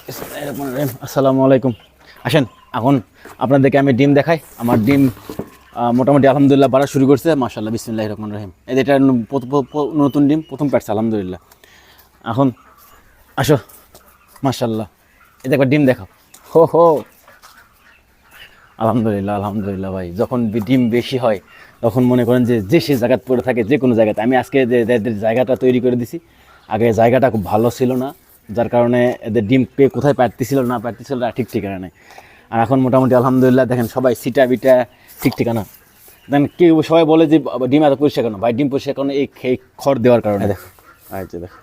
আসসালামু আলাইকুম। আসেন এখন আপনাদেরকে আমি ডিম দেখাই। আমার ডিম মোটামুটি আলহামদুলিল্লাহ বাড়া শুরু করছে, মাশাআল্লাহ, বিসমিল্লাহির রহমানির রহিম। এই যে এটা নতুন ডিম প্রথম পারছে আলহামদুলিল্লাহ। এখন আসো, মাশাআল্লাহ, এই দেখো ডিম দেখো। হো হো, আলহামদুলিল্লাহ আলহামদুলিল্লাহ ভাই। যখন ডিম বেশি হয় তখন মনে করেন যে যে সে জায়গায় পড়ে থাকে, যে কোনো জায়গাতে। আমি আজকে যে জায়গাটা তৈরি করে দিছি, আগে জায়গাটা খুব ভালো ছিল না, যার কারণে এদের ডিম কোথায় পারতেছিল না ঠিক ঠিকানা নেই। আর এখন মোটামুটি আলহামদুলিল্লাহ দেখেন সবাই সিটা বিটা ঠিক ঠিকানা। দেন কেউ সবাই বলে যে ডিম এত পরিষ্কার কেন ভাই? ডিম পরিষ্কার কারণে এই খড় দেওয়ার কারণে। দেখো আচ্ছা, দেখো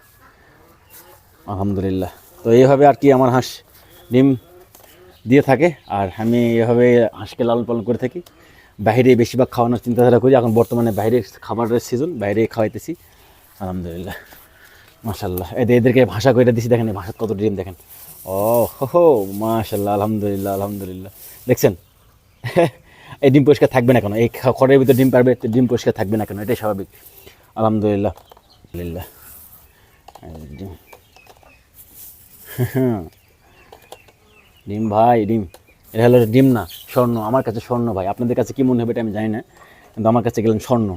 আলহামদুলিল্লাহ। তো এইভাবে আর কি আমার হাঁস ডিম দিয়ে থাকে, আর আমি এভাবে হাঁসকে লালন পালন করে থাকি। বাইরে বেশিরভাগ খাওয়ানোর চিন্তাধারা করি। এখন বর্তমানে বাইরের খাবারের সিজন, বাইরে খাওয়াইতেছি আলহামদুলিল্লাহ, মাশাল্লাহ। এদেরকে ভাষা করে দিছি, দেখেন এই ভাষা কত ডিম দেখেন। ও হো, মাশাল্লাহ, আলহামদুলিল্লাহ আলহামদুলিল্লাহ। দেখছেন এই ডিম পরিষ্কার থাকবে না কেন? এই খড়ের ভিতরে ডিম পারবে, ডিম পরিষ্কার থাকবে না কেন? এটাই স্বাভাবিক আলহামদুলিল্লাহ। ডিম ডিম ভাই, ডিম এটা হলো ডিম না, স্বর্ণ। আমার কাছে স্বর্ণ ভাই, আপনাদের কাছে কি মনে হবে এটা আমি জানি না, কিন্তু আমার কাছে গেলেন স্বর্ণ।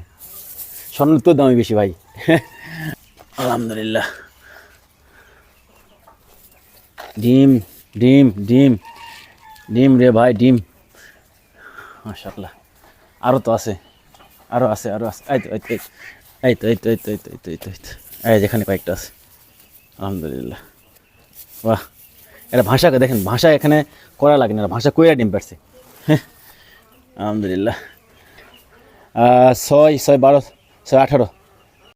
স্বর্ণের তো দামই বেশি ভাই। আলহামদুলিল্লাহ। ডিম ডিম ডিম ডিম রে ভাই, ডিম মাশাআল্লাহ। আরও তো আছে, আরও আছে, আরও আছে। এই তো এই তো এই তো এই তো এই তো এই তো এই তো এই যেখানে কয়েকটা আছে আলহামদুলিল্লাহ। বাহ, এটা ভাষাকে দেখেন, ভাষা এখানে করা লাগে না, ভাষা কইরা ডিম পারছে। আলহামদুলিল্লাহ। 6 6 12 6 18